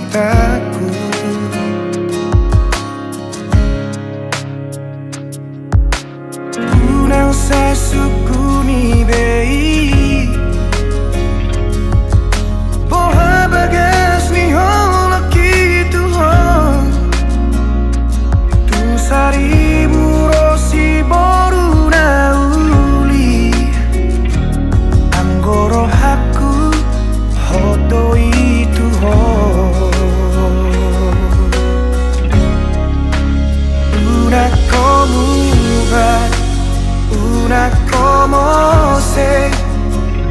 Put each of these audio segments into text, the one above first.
mataku. Ku não sai suku ni bei Boha bagas ni holo kitu ho Tu sari burosi boru na uli Anggoro haku hoto itu ho Una como va Una como se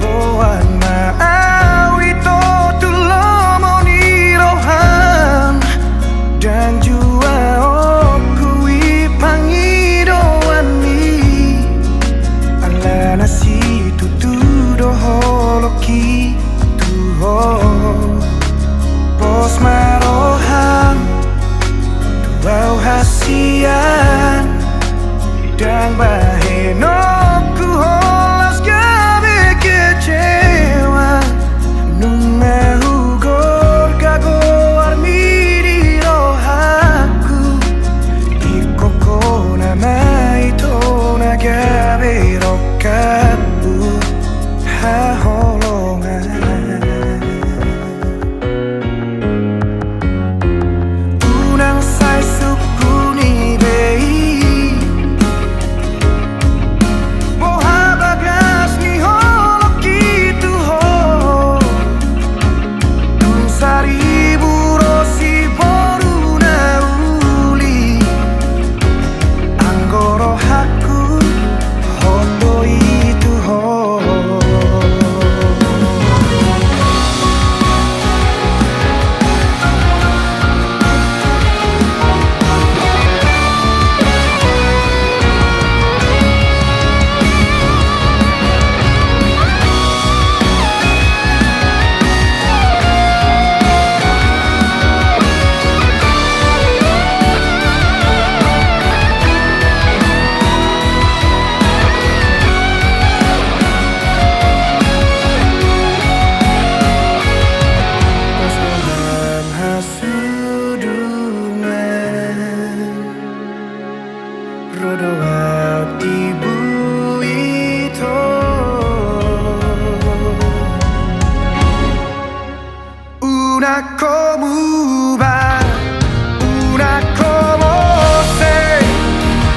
boan maawi to tulomo ni rohan dan jua okui pangidoan ni ala nasi tutudo holoki tuho bos marohan tuau hasian dan bahenoku holas gabe kecewa nunga hugor gago armiri rohaku ikoko nama itu nagabe rokabu haholongan unang sai suku ni bei Rodoa tibu itu Una como va Una como se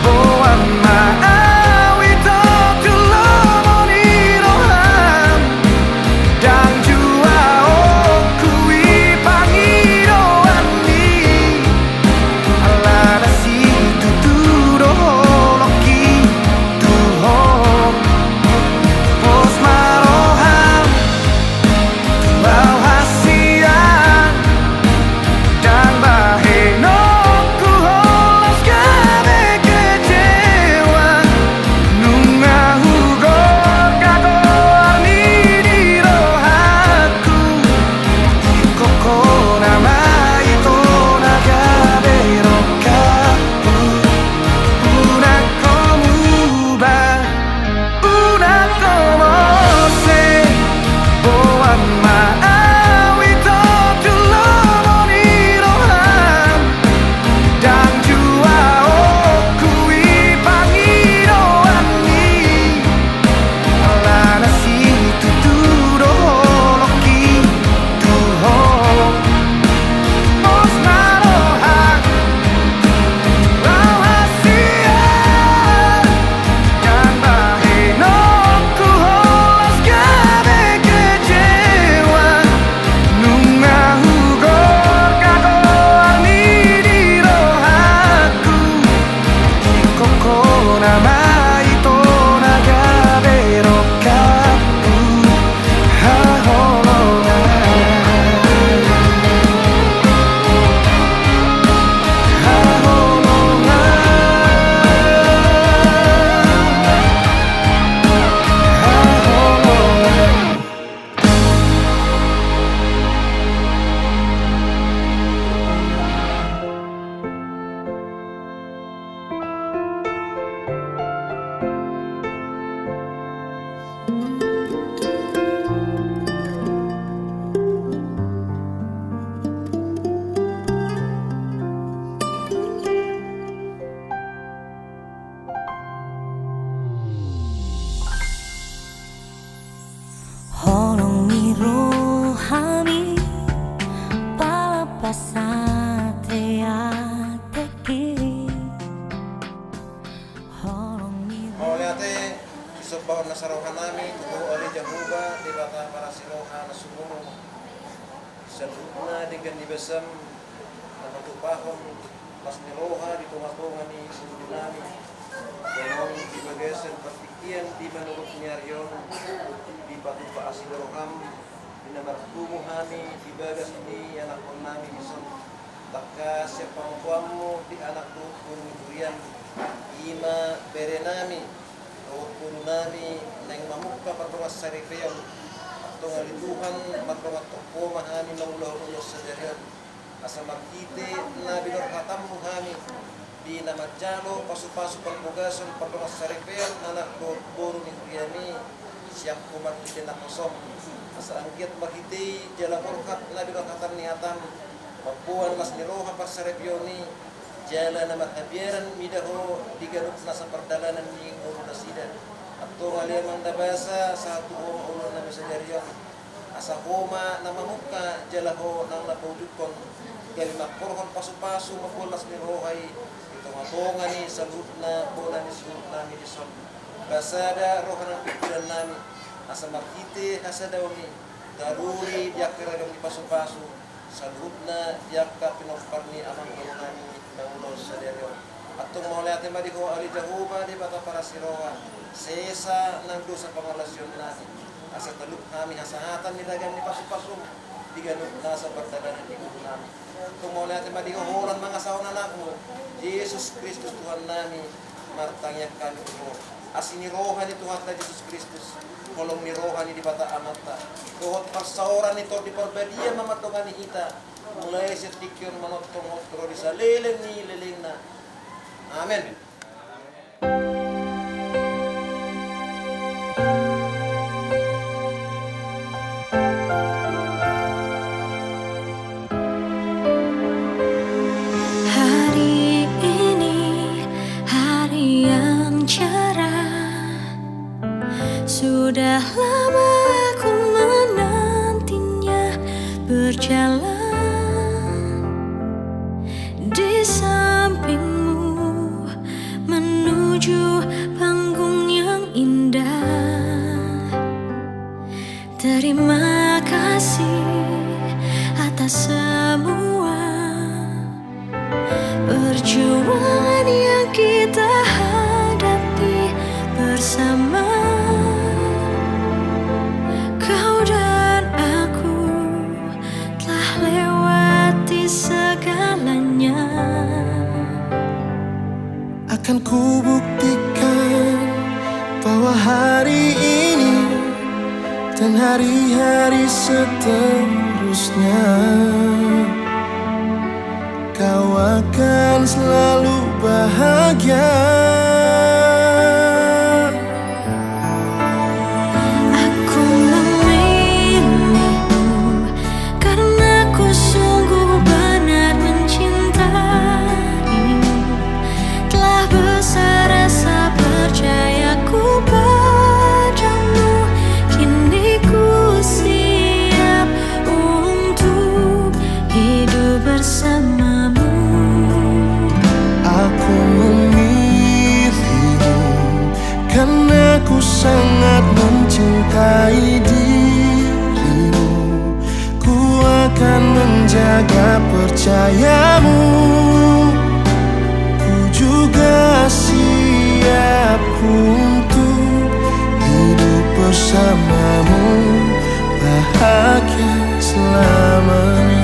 Boa maawi to tulomo ni rohan Dan jua okui pangidoan ni ala nasi tutudo holoki tuho bos marohan tuau hasian dan saludna dengan dibasam nama tupahon pas niroha di tumatungan ni sundunami Ganong di bagasan pertikian di menurut nyaryon di batu paasi roham di nama tumuhani di bagas ini anak nami ison taka siapa mengkuamu di anak tukun durian ima berenami tukun nami neng mamuka patungas sarifeon atau ngali Tuhan matungat toko mahani naulah-ulah sadarian asa makite nabi lor hatam muhami di nama jalo pasu-pasu pembogasan patungas sarifeon anak boru mingkriani siap kumat kita nak kosong asa angkiat makite jala murhat nabi lor hatam niatam Papuan mas niroha pas sarepioni jala nama habiaran midaho digarut nasa perdalanan ni ngurun nasida atau ngalia manda basa satu homa ulun nama sajarion asa homa nama muka jala ho nang napudukon gali makorhon pasu-pasu mapul mas nirohai itu matonga ni salutna bola ni salutna ni dison basada rohanan pikiran nami asa makite hasadawni daruri diakiragam di pasu-pasu salutna yakka pinopparni amang ulunani naulos saderion atung maulate madiho ali jahuma di bata para sirowa sesa nang dosa pangalasyon nasi asa teluk kami hasahatan nilagan ni pasu-pasum diganut nasa perdagangan di nami atung maulate madiho horan mga saon anakmu Yesus Kristus Tuhan nami martangyak kami mo asini rohan ni Tuhan na Yesus Kristus kolong ni rohani di bata amata kohot parsauran ito di perbadia mamatongan ni ita mulai setikyon manotong otro di sa leleng ni leleng na amen. Hari ini hari yang cerah. Sudah lama aku menantinya berjalan di sampingmu menuju panggung yang indah. Terima kasih atas semua perjuangan yang kita hadapi bersama. Akan ku buktikan bahwa hari ini dan hari-hari seterusnya kau akan selalu bahagia. Aku memilihmu karena ku sungguh benar mencintaimu. Telah besar rasa percayaku padamu. Kini ku siap untuk hidup bersamamu. Aku memilihmu karena ku sangat mencintai dirimu. Ku akan menjaga percayamu. Ku juga siap untuk hidup bersamamu bahagia selamanya.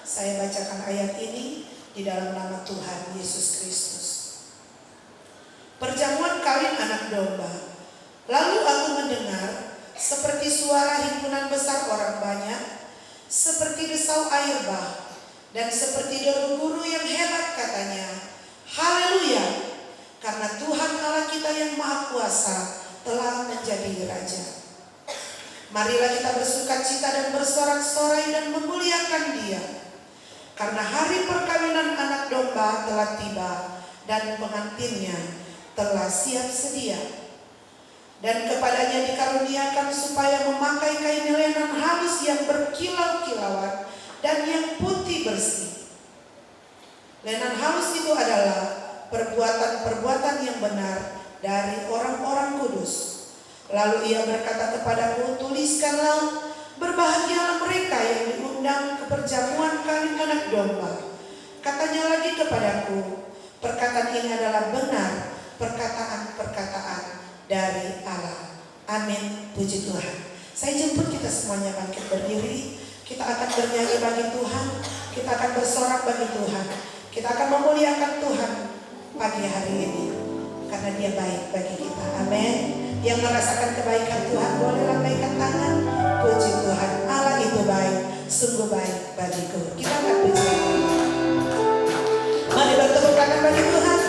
saya bacakan ayat ini di dalam nama Tuhan Yesus Kristus. Perjamuan kawin anak domba. Lalu aku mendengar seperti suara himpunan besar orang banyak, seperti desau air bah, dan seperti deru guru yang hebat katanya, haleluya, karena Tuhan Allah kita yang maha kuasa telah menjadi Raja. Marilah kita bersukacita dan bersorak-sorai dan memuliakan Dia, karena hari perkawinan anak domba telah tiba dan pengantinnya telah siap sedia. Dan kepadanya dikaruniakan supaya memakai kain lenan halus yang berkilau-kilauan dan yang putih bersih. Lenan halus itu adalah perbuatan-perbuatan yang benar dari orang-orang kudus. Lalu ia berkata kepadaku, tuliskanlah, berbahagialah mereka yang diundang ke perjamuan kawin anak domba. Katanya lagi kepadaku, perkataan ini adalah benar, perkataan-perkataan dari Allah. Amin, puji Tuhan. Saya jemput kita semuanya bangkit berdiri. Kita akan bernyanyi bagi Tuhan, kita akan bersorak bagi Tuhan, kita akan memuliakan Tuhan pagi hari ini, karena Dia baik bagi kita. Amin. Yang merasakan kebaikan Tuhan boleh lambaikan tangan. Puji Tuhan, Allah itu baik, sungguh baik bagiku. Kita akan bicara. Mari bertepuk tangan bagi Tuhan.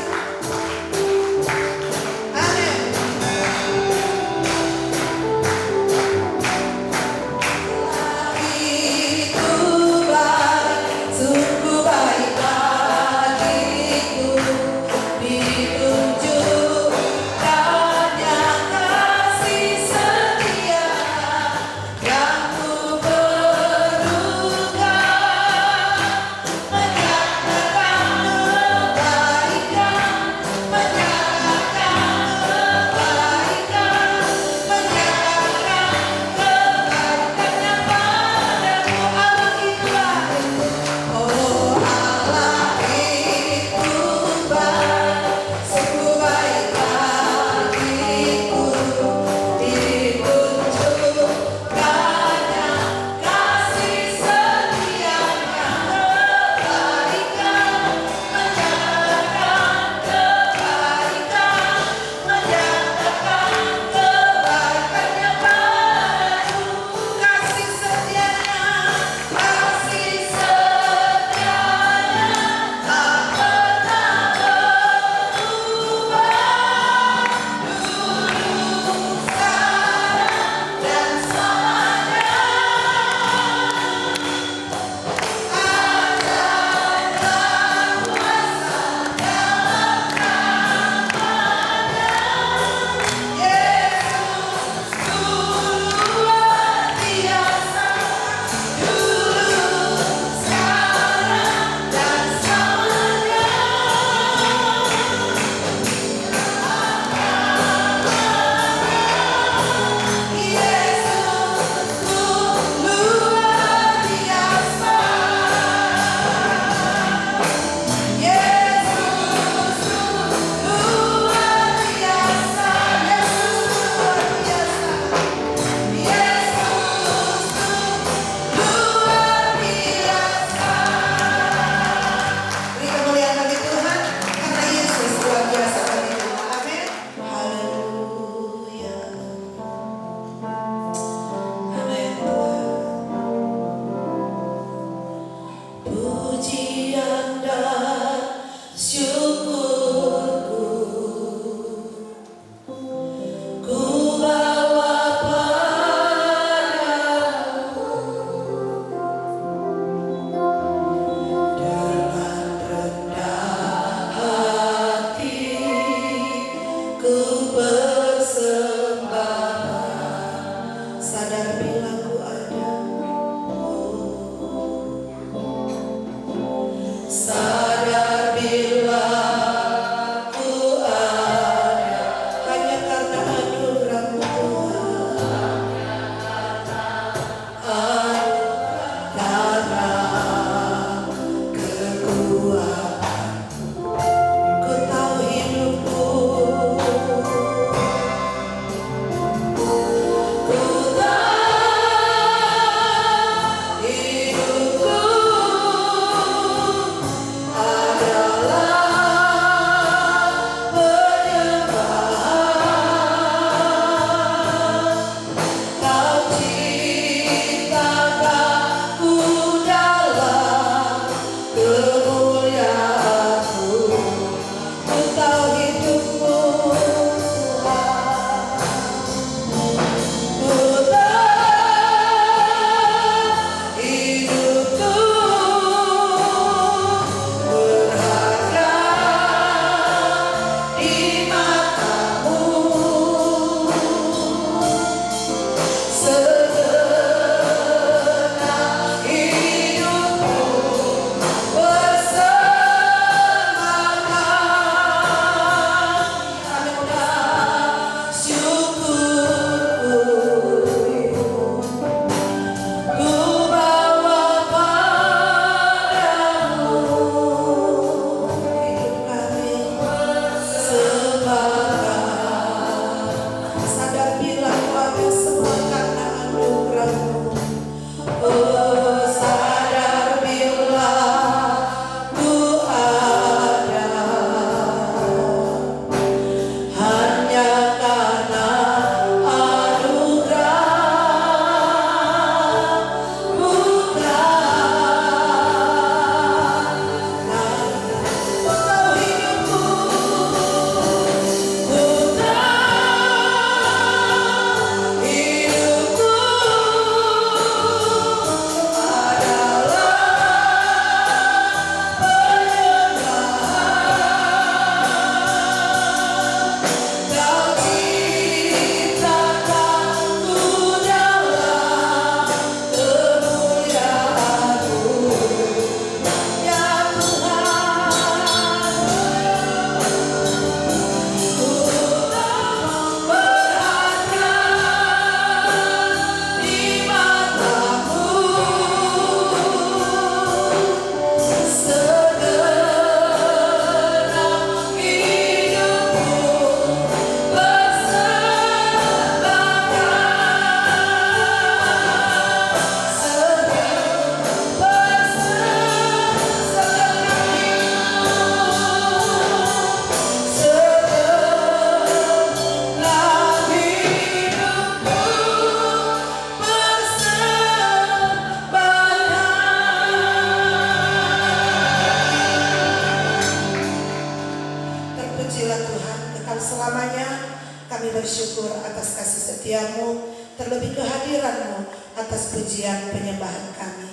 bersyukur atas kasih setiamu, terlebih kehadiranmu atas pujian penyembahan kami.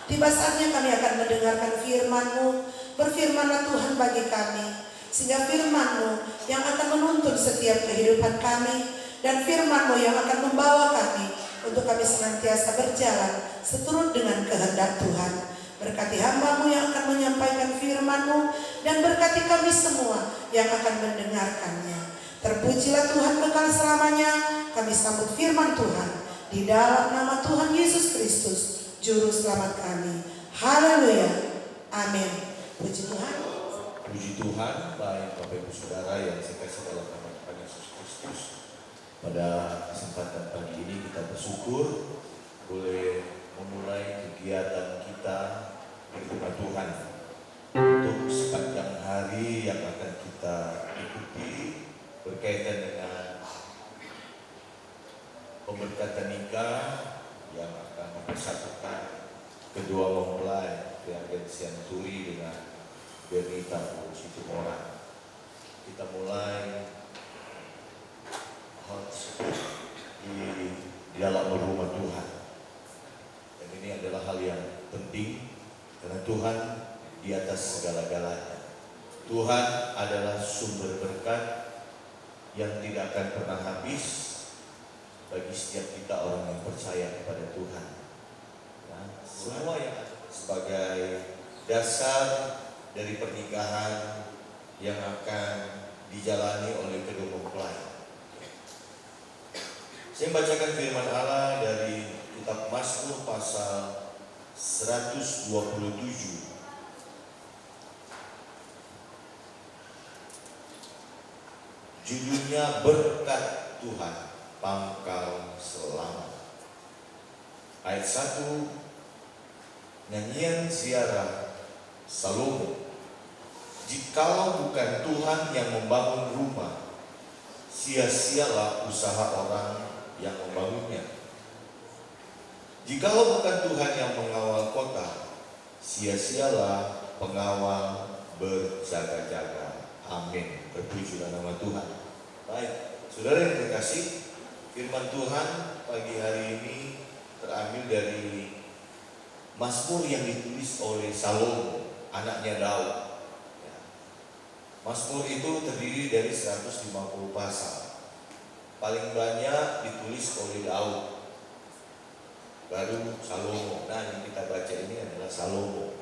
Tiba saatnya kami akan mendengarkan firman-Mu. Berfirmanlah Tuhan bagi kami, sehingga firman-Mu yang akan menuntun setiap kehidupan kami, dan firman-Mu yang akan membawa kami untuk kami senantiasa berjalan seturut dengan kehendak Tuhan. Berkati hamba-Mu yang akan menyampaikan firman-Mu, dan berkati kami semua yang akan mendengarkannya. Terpujilah Tuhan kekal selamanya. Kami sambut firman Tuhan di dalam nama Tuhan Yesus Kristus, Juru Selamat kami. Haleluya. Amin. Puji Tuhan. Puji Tuhan, baik Bapak Ibu Saudara yang saya kasih dalam nama Tuhan Yesus Kristus. Pada kesempatan pagi ini kita bersyukur boleh memulai kegiatan kita di rumah Tuhan untuk sepanjang hari yang akan kita ikuti berkaitan dengan pemberkatan nikah yang akan mempersatukan kedua mempelai keluarga Sianturi dengan Bernita Situmorang. Kita mulai hal tersebut di dalam rumah Tuhan, dan ini adalah hal yang penting karena Tuhan di atas segala-galanya. Tuhan adalah sumber berkat yang tidak akan pernah habis bagi setiap kita orang yang percaya kepada Tuhan. Nah, semua yang sebagai dasar dari pernikahan yang akan dijalani oleh kedua mempelai. Saya bacakan firman Allah dari kitab Mazmur pasal 127. Judulnya Berkat Tuhan Pangkal Selamat. Ayat 1, nyanyian ziarah Salomo. Jikalau bukan Tuhan yang membangun rumah, sia-sialah usaha orang yang membangunnya. Jikalau bukan Tuhan yang mengawal kota, sia-sialah pengawal berjaga-jaga. Amin. Terpujilah nama Tuhan. Baik, saudara yang terkasih, firman Tuhan pagi hari ini terambil dari Mazmur yang ditulis oleh Salomo, anaknya Daud. Mazmur itu terdiri dari 150 pasal. Paling banyak ditulis oleh Daud, baru Salomo. Nah, yang kita baca ini adalah Salomo.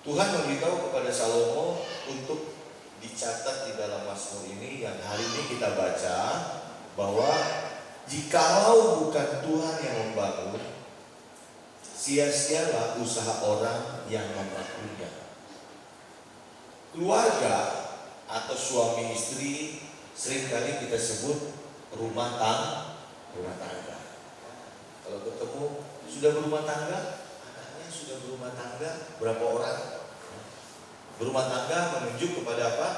Tuhan memberitahu kepada Salomo untuk dicatat di dalam Mazmur ini yang hari ini kita baca, bahwa jikalau bukan Tuhan yang membangun, sia-sialah usaha orang yang membangunnya. Keluarga atau suami istri seringkali kita sebut rumah tangga. Kalau ketemu sudah berumah tangga, anaknya sudah berumah tangga, berapa orang? Berumah tangga menunjuk kepada apa?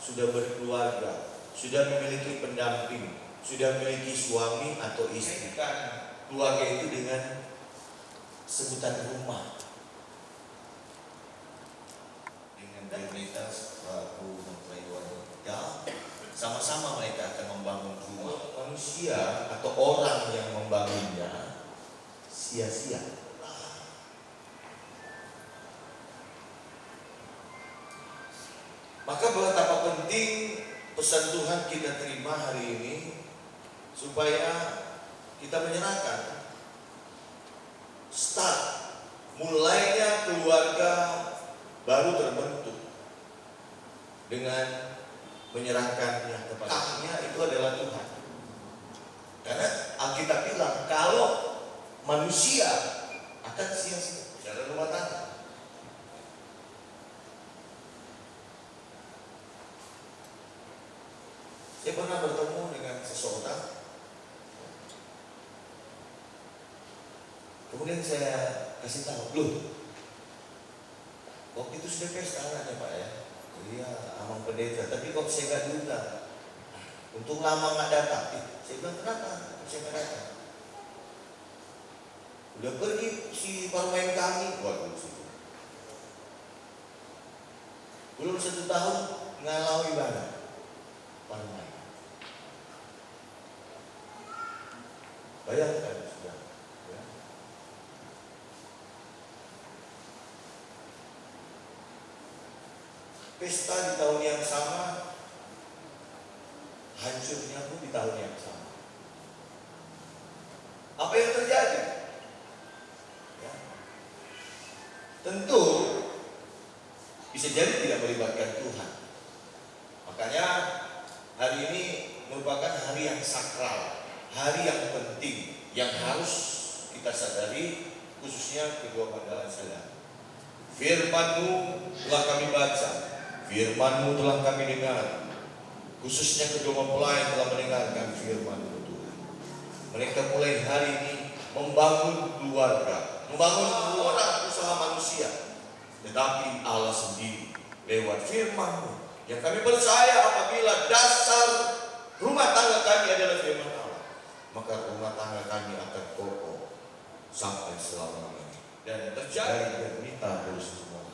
Sudah berkeluarga, sudah memiliki pendamping, sudah memiliki suami atau istri. Keluarga itu dengan sebutan rumah. Dengan Bernita selaku mempelai wanita, sama-sama mereka akan membangun rumah. Manusia atau orang yang membangunnya sia-sia. Maka betapa penting pesan Tuhan kita terima hari ini, supaya kita menyerahkan start mulainya keluarga baru terbentuk dengan menyerahkannya kepadanya. Itu adalah Tuhan. Karena Alkitab bilang kalau manusia akan sia-sia dalam rumah tangga. Saya pernah bertemu dengan seseorang, kemudian saya kasih tahu, loh, waktu itu sudah pesta anaknya Pak ya, iya amang pendeta, tapi kok saya nggak diundang, untung lama nggak datang. Saya bilang kenapa? Saya nggak datang. Udah pergi si parmain kami, waduh situ. Belum 1 tahun ngalau ibadah parmain. Bayangkan sudah. Ya. Pesta di tahun yang sama, hancurnya pun di tahun yang sama. Apa yang terjadi? Ya. Tentu bisa jadi tidak melibatkan Tuhan. Makanya hari ini merupakan hari yang sakral, hari yang penting, yang harus kita sadari, khususnya kedua pandangan saya. Firman-Mu telah kami baca, Firman-Mu telah kami dengar, khususnya kedua mempelai telah mendengarkan Firman-Mu Tuhan. Mereka mulai hari ini membangun keluarga, membangun orang usaha manusia, tetapi Allah sendiri lewat Firman-Mu yang kami percaya apabila dasar rumah tangga kami adalah firman Allah, maka rumah tangga kami akan kokoh sampai selama-lamanya. Dan terjadi berita terus semua.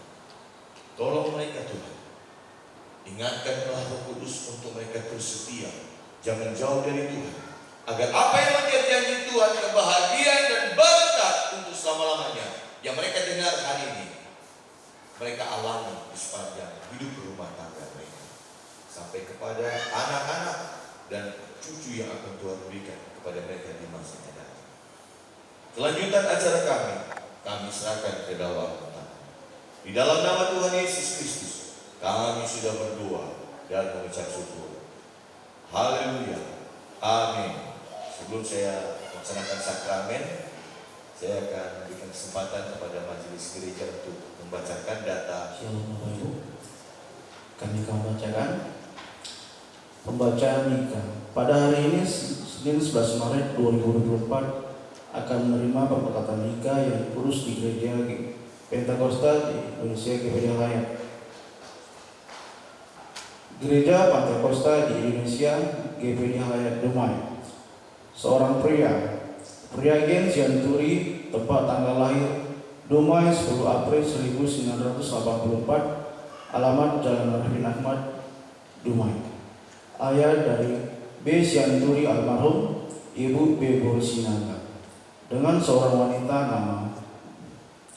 Tolong mereka Tuhan, ingatkanlah Roh Kudus untuk mereka terus setia, jangan jauh dari Tuhan, agar apa yang menjadi janji Tuhan, kebahagiaan dan berkat untuk selama-lamanya yang mereka dengar hari ini, mereka alami di sepanjang hidup rumah tangga mereka, sampai kepada anak-anak dan cucu yang akan Tuhan berikan kepada mereka di masa yang datang. Kelanjutan acara kami serahkan ke dalam Tuhan. Di dalam nama Tuhan Yesus Kristus, kami sudah berdoa dan mengucap syukur. Haleluya. Amin. Sebelum saya melaksanakan sakramen, saya akan berikan kesempatan kepada majelis gereja untuk membacakan data. Shalom Bapak Ibu, kami akan membacakan pembacaan nikah. Pada hari ini Senin 11 Maret 2024 akan menerima perpekatan nikah yang diurus di Gereja Pentakosta di Indonesia GPD Hayat. Gereja Pentakosta di Indonesia GPD Hayat Dumai. Seorang pria Gen Sianturi, tempat tanggal lahir Dumai 10 April 1984, alamat Jalan Rahim Ahmad, Dumai. Ayah dari B. Sianturi almarhum, Ibu B. Borsinaga, dengan seorang wanita nama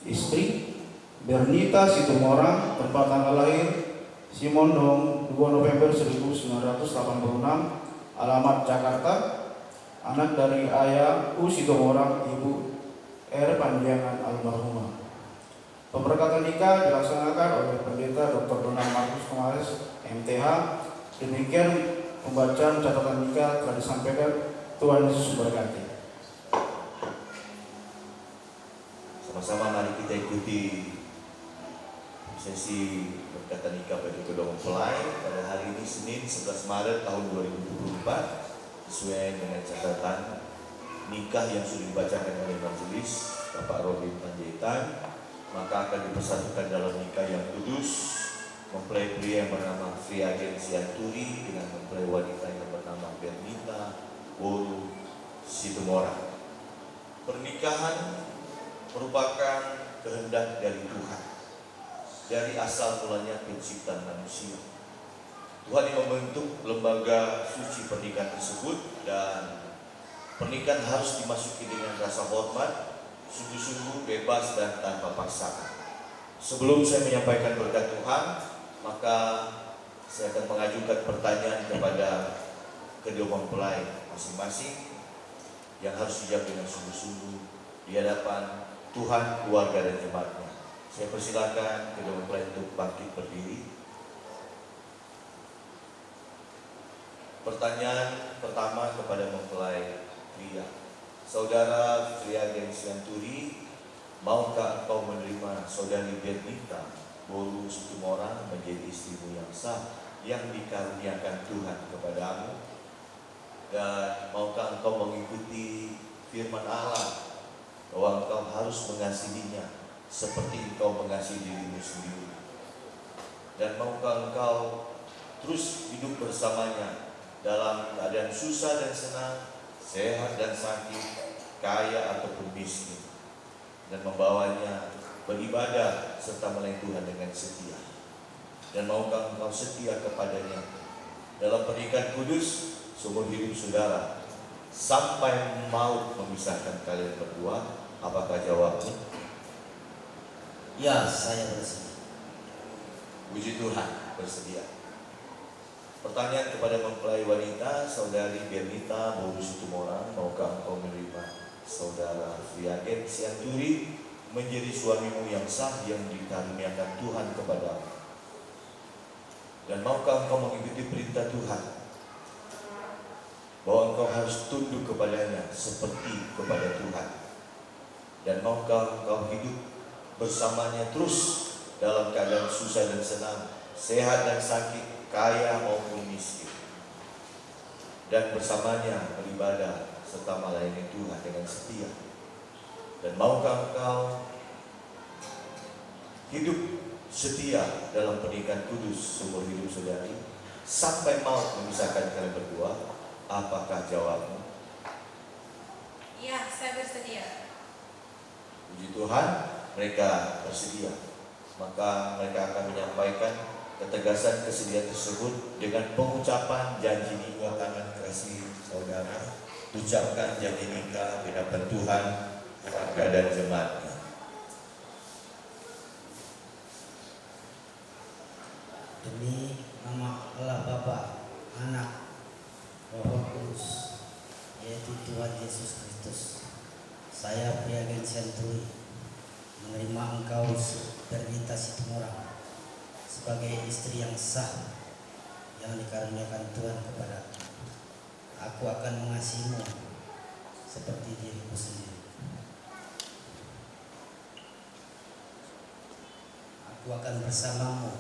istri Bernita Situmorang, tempat tanggal lahir Simondong 2 November 1986, alamat Jakarta. Anak dari ayah U. Situmorang, Ibu R. Panjangan almarhumah. Pemberkatan nikah dilaksanakan oleh Pendeta Dr. Donald Markus Kumares, MTH. Demikian pembacaan catatan nikah telah disampaikan. Tuhan Yesus memberkati. Sama-sama mari kita ikuti sesi berkata nikah bagi kedua mempelai pada hari ini Senin 11 Maret tahun 2024 sesuai dengan catatan nikah yang sudah dibacakan oleh majelis Bapak Robin Panjaitan. Maka akan dipersatukan dalam nikah yang kudus mempelai pria yang bernama Gen Sianturi dengan mempelai wanita yang bernama Bernita Woru Situmorang. Pernikahan merupakan kehendak dari Tuhan. Dari asal mulanya penciptaan manusia, Tuhan yang membentuk lembaga suci pernikahan tersebut, dan pernikahan harus dimasuki dengan rasa hormat, sungguh-sungguh bebas dan tanpa paksaan. Sebelum saya menyampaikan berkat Tuhan, maka saya akan mengajukan pertanyaan kepada kedua mempelai masing-masing yang harus dijawab dengan sungguh-sungguh di hadapan Tuhan, keluarga dan jemaatnya. Saya persilakan kedua mempelai untuk bangkit berdiri. Pertanyaan pertama kepada mempelai pria. Saudara Gen Sianturi, maukah engkau menerima saudari Bernita Woru Situmorang menjadi istrimu yang sah yang dikaruniakan Tuhan kepadamu? Dan maukah engkau mengikuti firman Allah bahwa engkau harus mengasihinya seperti engkau mengasihi dirimu sendiri? Dan maukah engkau terus hidup bersamanya dalam keadaan susah dan senang, sehat dan sakit, kaya ataupun miskin, dan membawanya beribadah serta melayani Tuhan dengan setia? Dan maukah engkau setia kepadanya dalam pernikahan kudus seumur hidup saudara sampai maut memisahkan kalian berdua. Apakah jawabmu? Ya, saya bersedia. Puji Tuhan, bersedia. Pertanyaan kepada mempelai wanita, saudari Bernita Boru Situmorang, maukah engkau menerima saudara Friagen Sianturi menjadi suamimu yang sah yang dikaruniakan Tuhan kepadamu? Dan maukah engkau mengikuti perintah Tuhan bahwa engkau harus tunduk kepadanya seperti kepada Tuhan? Dan maukah engkau hidup bersamanya terus dalam keadaan susah dan senang, sehat dan sakit, kaya maupun miskin, dan bersamanya beribadah serta melayani Tuhan dengan setia? Dan maukah engkau hidup setia dalam pernikahan kudus seumur hidup saudari sampai maut memisahkan kalian berdua? Apakah jawabmu? Ya, saya bersedia. Puji Tuhan, mereka bersedia. Maka mereka akan menyampaikan ketegasan kesediaan tersebut dengan pengucapan janji nikah tangan kasih saudara. Ucapkan janji nikah di hadapan Tuhan, keluarga dan jemaatnya. Demi nama Allah Bapa, Anak, Roh Kudus, yaitu Tuhan Yesus Kristus, saya Friagen Sianturi menerima engkau Bernita Situmorang sebagai istri yang sah yang dikaruniakan Tuhan kepadaku. Aku akan mengasihimu seperti diriku sendiri. Aku akan bersamamu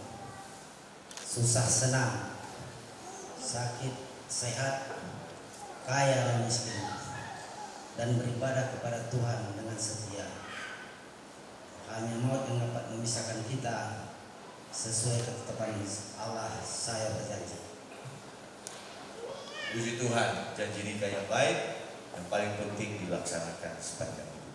susah senang, sakit sehat, kaya dan miskin, dan beribadah kepada Tuhan dengan setia. Hanya maut yang dapat memisahkan kita. Sesuai ketetapan Allah, saya berjanji. Puji Tuhan, janji nikah yang baik yang paling penting dilaksanakan sepanjang hidup.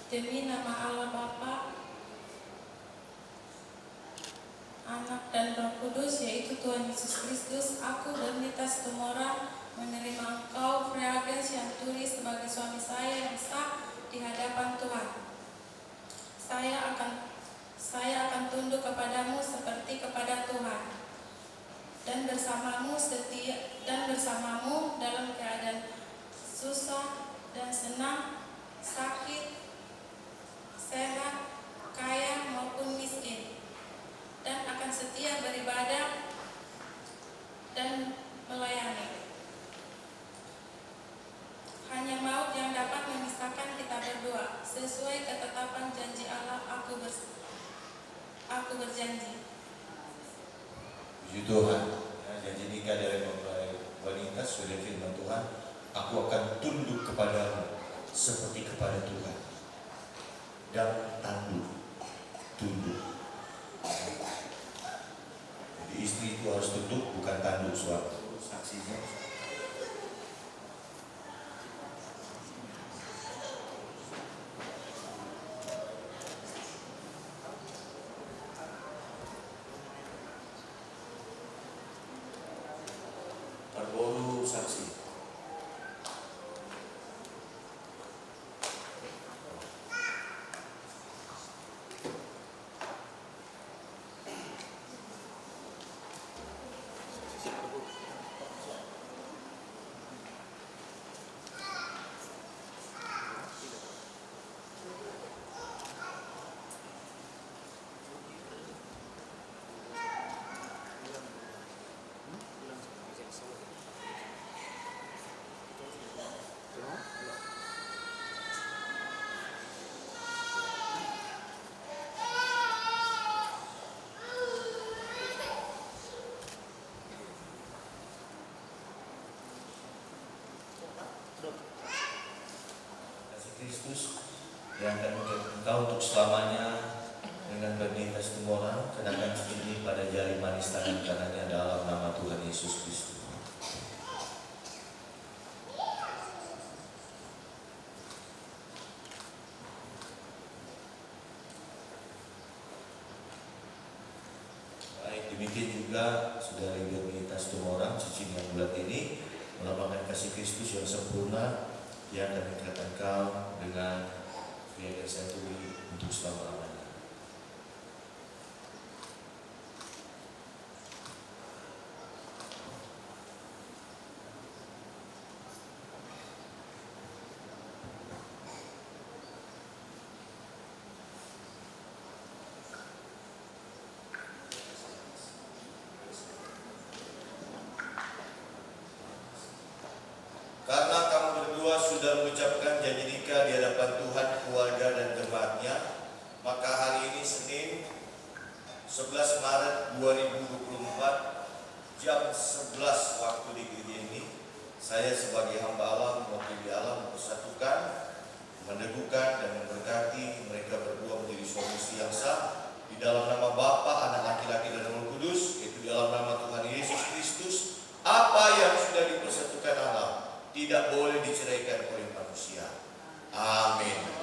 Demi nama Allah Bapa, Anak dan Roh Kudus, yaitu Tuhan Yesus Kristus, aku Bernita Situmorang menerima engkau Friagen Sianturi sebagai suami saya yang sah di hadapan Tuhan. Saya akan tunduk kepadamu seperti kepada Tuhan, dan bersamamu dalam keadaan susah dan senang, sakit, sehat, kaya maupun miskin, dan akan setia beribadah dan melayani. Hanya maut yang dapat memisahkan kita berdua. Sesuai ketetapan janji Allah, aku berjanji. Puji Tuhan, janji nikah dari mempelai wanita sudah firman Tuhan. Aku akan tunduk kepadamu seperti kepada Tuhan. Dan tunduk. Jadi istri itu harus tunduk, bukan tanduk suami. Saksinya. Kristus yang akan mengikat engkau untuk selamanya dengan Bernita Tumorang, kenakan ini pada jari manis tangan kanannya dalam nama Tuhan Yesus Kristus. Demikian juga saudari Bernita Tumorang, cincin yang bulat ini melambangkan kasih Kristus yang sempurna yang akan mengikat engkau dengan Via Santuri untuk selama-lamanya. Karena kamu berdua sudah mengucapkan janji nikah di hadapan Tuhan, keluarga, dan jemaatnya, maka hari ini Senin 11 Maret 2024 jam 11 waktu di gereja ini, saya sebagai hamba Allah mewakili Allah mempersatukan, meneguhkan, dan memberkati mereka berdua menjadi suami istri yang sah di dalam nama Bapa, Anak laki-laki, dan Roh Kudus, yaitu di dalam nama Tuhan Yesus Kristus. Apa yang sudah dipersatukan Allah tidak boleh diceraikan oleh manusia. Amin.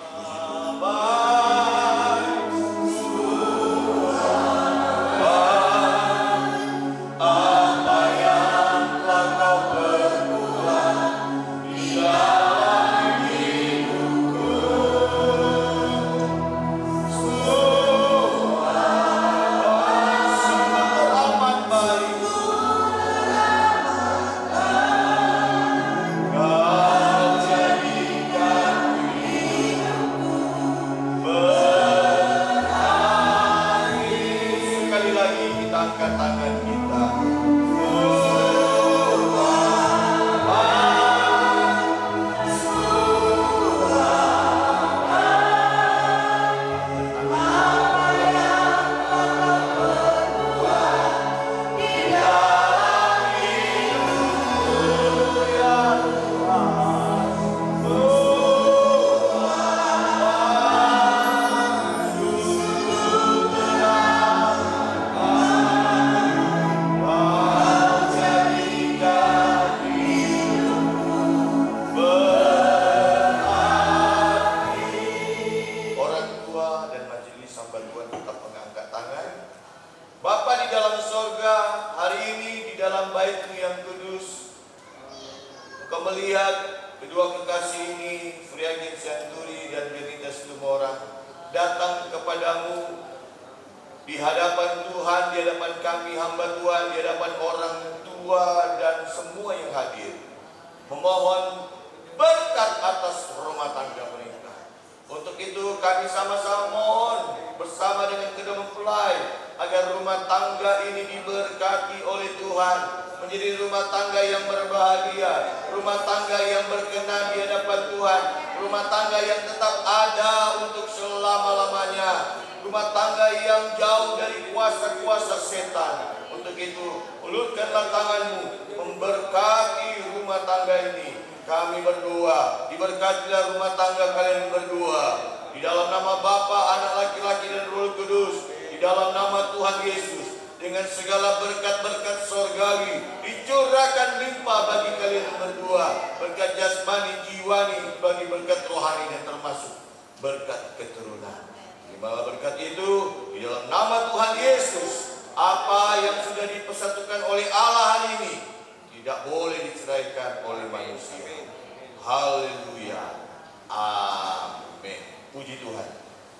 Puji Tuhan.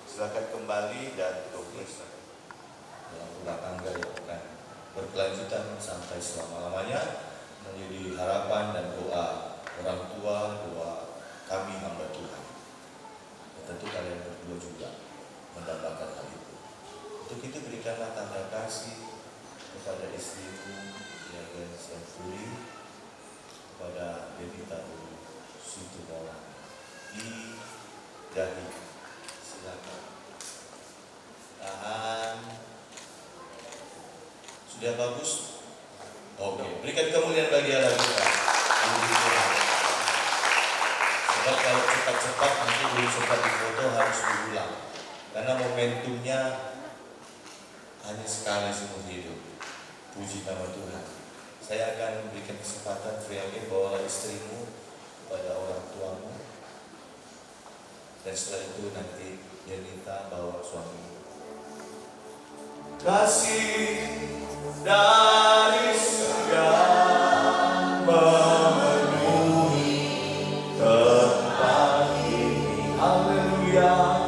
Silakan kembali dan berdoa dalam rumah tangga yang akan berkelanjutan sampai selama-lamanya, menjadi harapan dan doa orang tua, doa kami hamba Tuhan. Dan tentu kalian berdua juga mendapatkan hal itu. Untuk itu berikanlah tanda kasih kepada istrimu yang Santuri, kepada Bernita Tumorang di dahi. Silakan. Tahan. Sudah bagus? Oke. Berikan kemuliaan bagi Allah kita. Sebab kalau cepat-cepat nanti belum sempat difoto harus diulang karena momentumnya hanya sekali seumur hidup. Puji nama Tuhan. Saya akan memberikan kesempatan Friage bawa istrimu kepada orang tuamu, dan setelah itu nanti Yanita bawa suamimu. Kasih dari surga memenuhi tempat ini. Haleluya.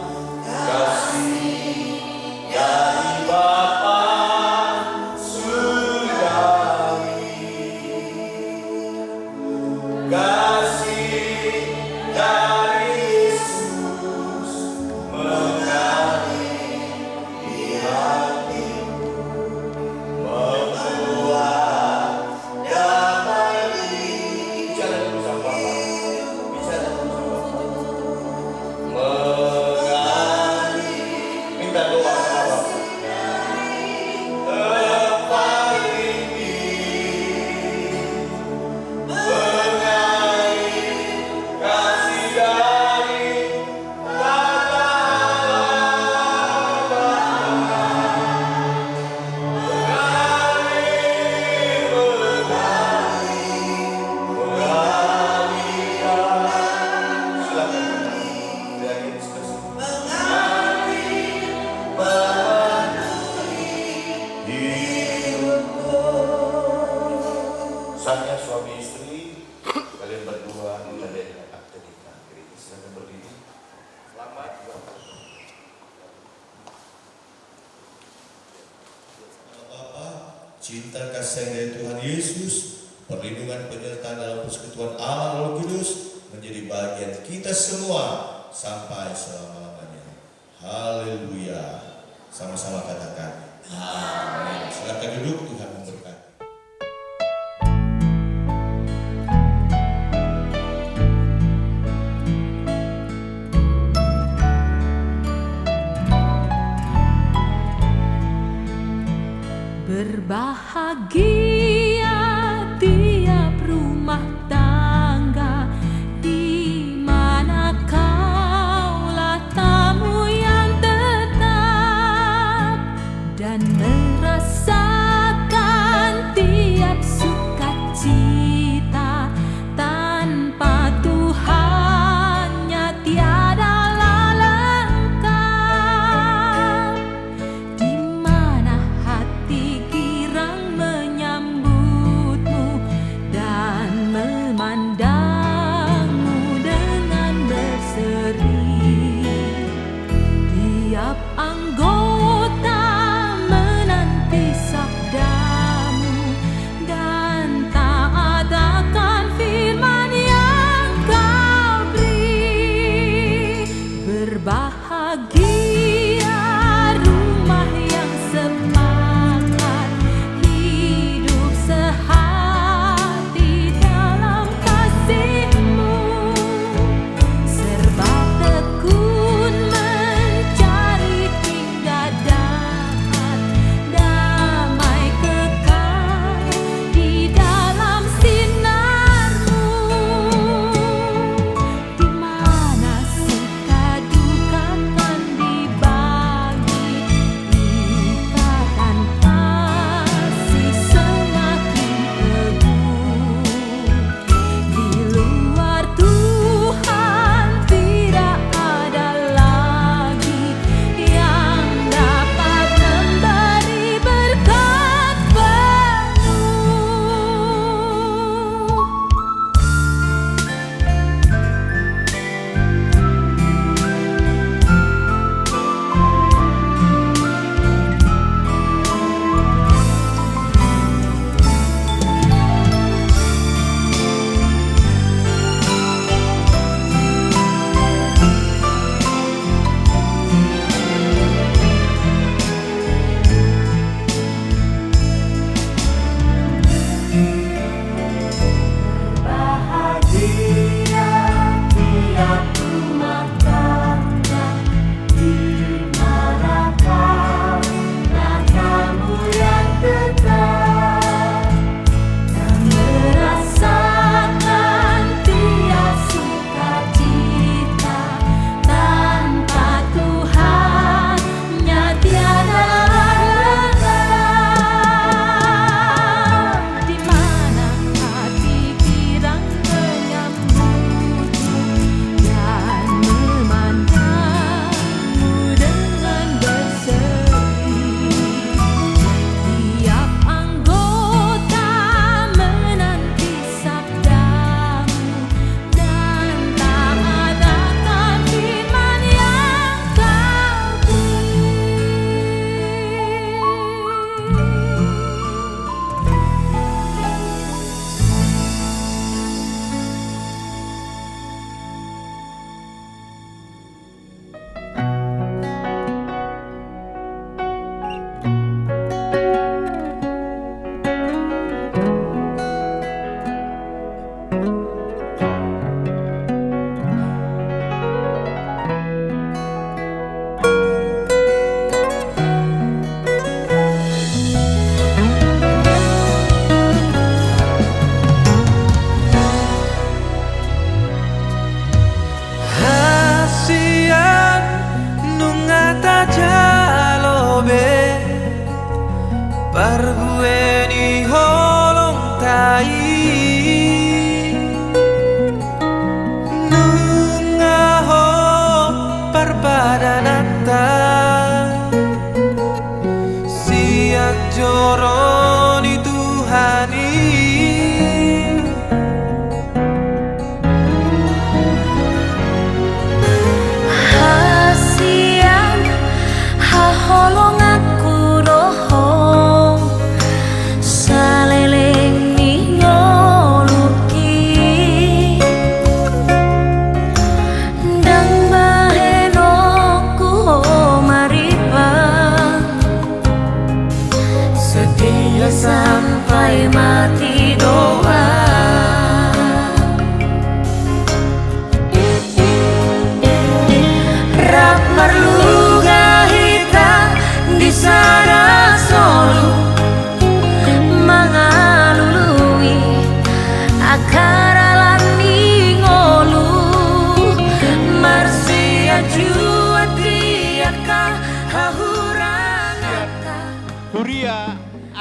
Kasih dari Bapa surgawi. Kasih dari Yesus mengalir di hati, membuat damai. Bicara dulu sama Bapa. Bicara dulu sama Bapa. Mengalir. Minta doa sama Bapa. Tempat ini mengalir kasih dari Bapa. Saya suami istri, kalian berdua ditandai akte nikah. Silakan berdiri. Selamat. Bapa, cinta kasih dari Tuhan Yesus, perlindungan penyertaan dalam persekutuan Allah Roh Kudus menjadi bagian kita semua sampai selama-lamanya. Haleluya. Sama-sama katakan amin. Silakan duduk, Tuhan memberkati. Berbahagia tiap rumah tangga di mana kaulah tamu yang tetap dan merasakan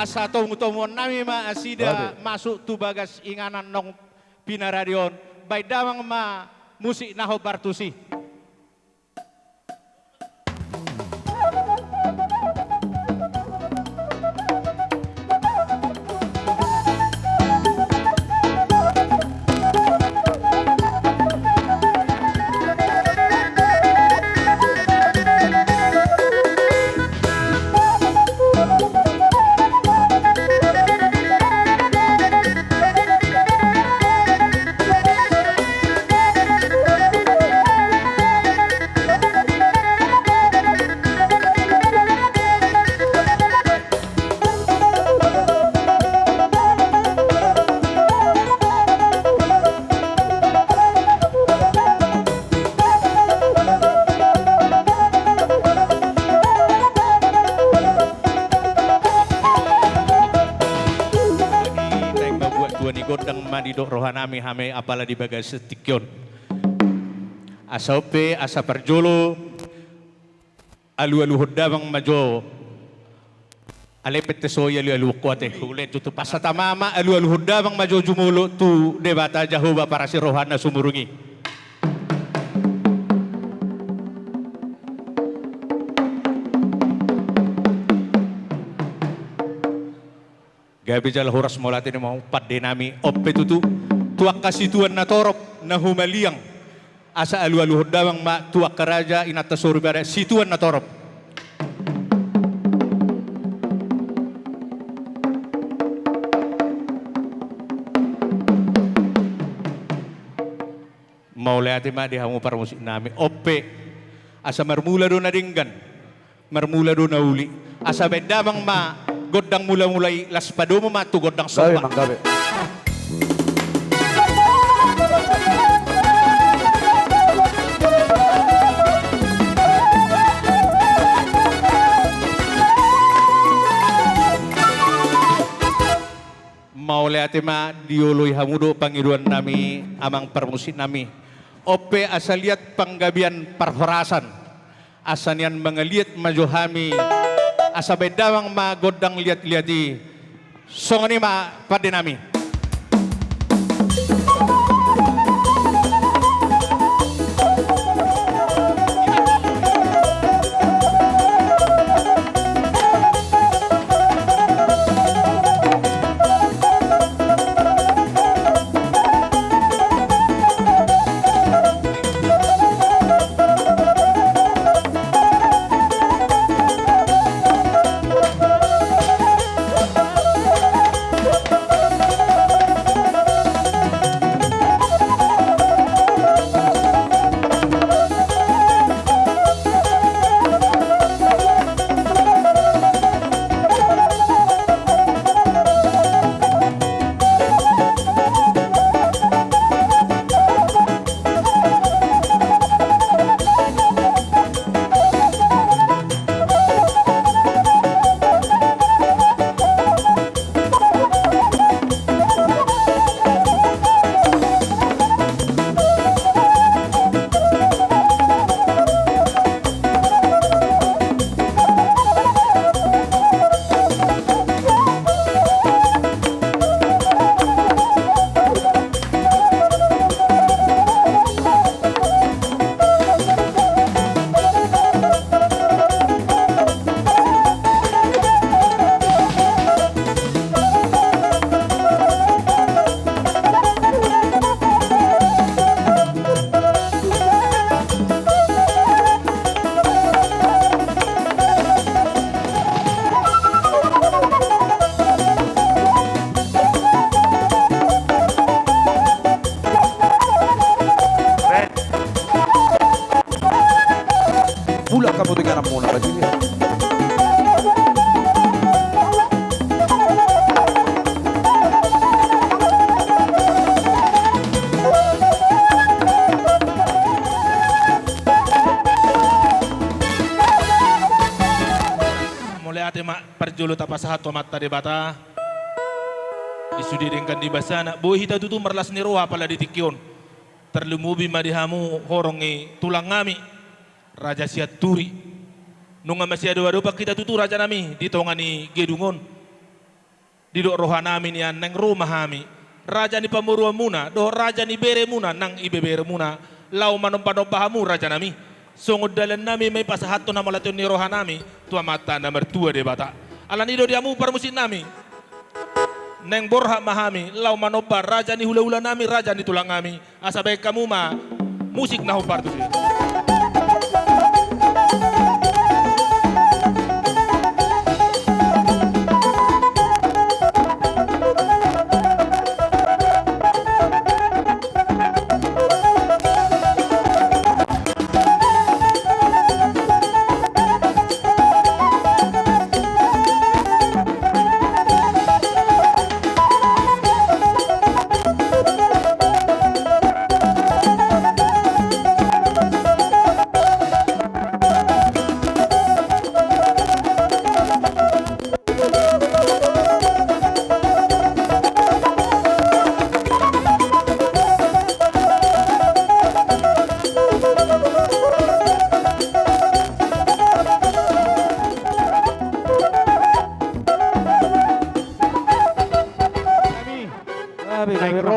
asa tomu-tomu nami ma asida masuk tu bagas inganan nong pinaradion bay damang ma musik naho bartusi. Didok rohanami hame apala di bagas setikyon asope asa perjolo alu-alu hodamang majo alepet tesoya alu-alu kuate ulet tutu pasata mama alu-alu hodamang majo jumulo tu debata jahoba para si rohana sumurungi gabi jala horas molate ni mau padde nami oppe tutu tuak kasih tuan na torop na humaliang asa alu-alu hodamang ma tuak karaja inata surga situan na torop mau leate ma di hamu para musik nami oppe asa marmula do na dinggan marmula do na uli asa bedamang ma godang mula-mulai las padomo matu godang sopa. Gabe. Mau lihat ma diului hamudo pangiruan nami amang permusik nami. Ope asa lihat panggabian parhorasan. Asanian mengeliat majohami asa bedawang ma godang lihat-lihati songani ma pada nami parjolo tapasahat tomatta de bata isudiringkan di basana boy hita tutu merlas ni roha pala di tikyon terlumubi madihamu horongi tulang ngami raja siat turi nunga masih ada wadopa kita tutu raja nami di tongani gedungon didok rohanami nian neng rumah kami. Raja ni pamurua muna, doh raja ni bere muna, nang ibebere muna, lau manompa-nompa hamu raja nami. Sungguh dalan nami may pasahato na malatyon ni rohanami, tua mata na mertua de bata. Alan ido diamu parmusin nami. Neng borha mahami, lau manompa raja ni hula-hula nami, raja ni tulang nami. Asabay kamu ma, musik na hupar tu sih.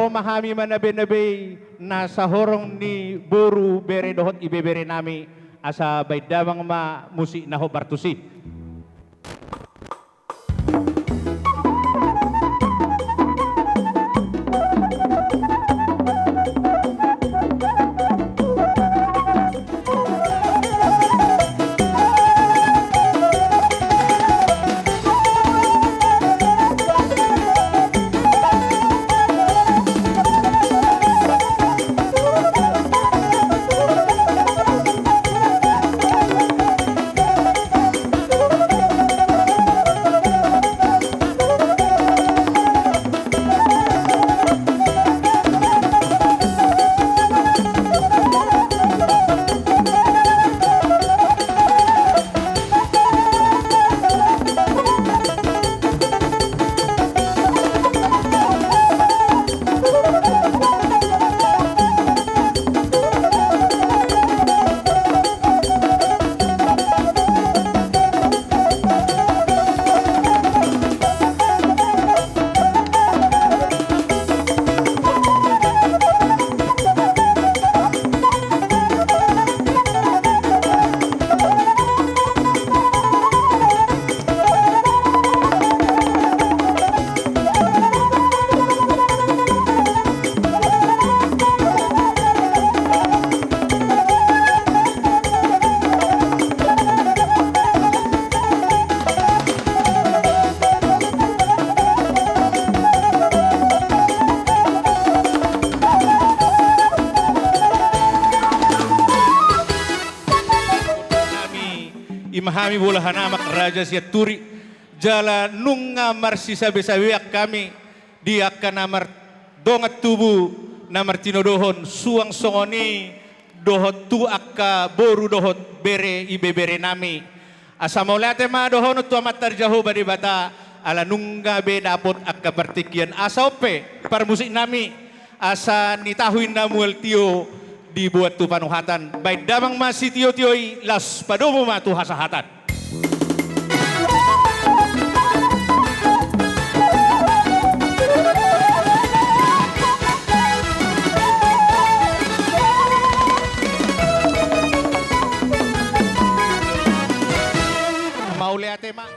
Mahami manabe-nabe nasa horong ni buru bere dohot ibebere nami asa baydamang ma musik na ho bartusi. Imahami bola hanamak raja siat turi jala nunga marsi sabe-sabeak kami dia akan namar dongat tubuh namar tinodohon suang songoni dohot tu akka boru dohot bere ibe bere nami asamolate ma dohon tu amat tarjahu badi bata ala nungga be dapot akka partikian asope par musik nami asa nitahuin namuel tio dibuat tu panuhatan baik damang masih tio-tioi las padomo ma tu hasahatan. Mau lihat tema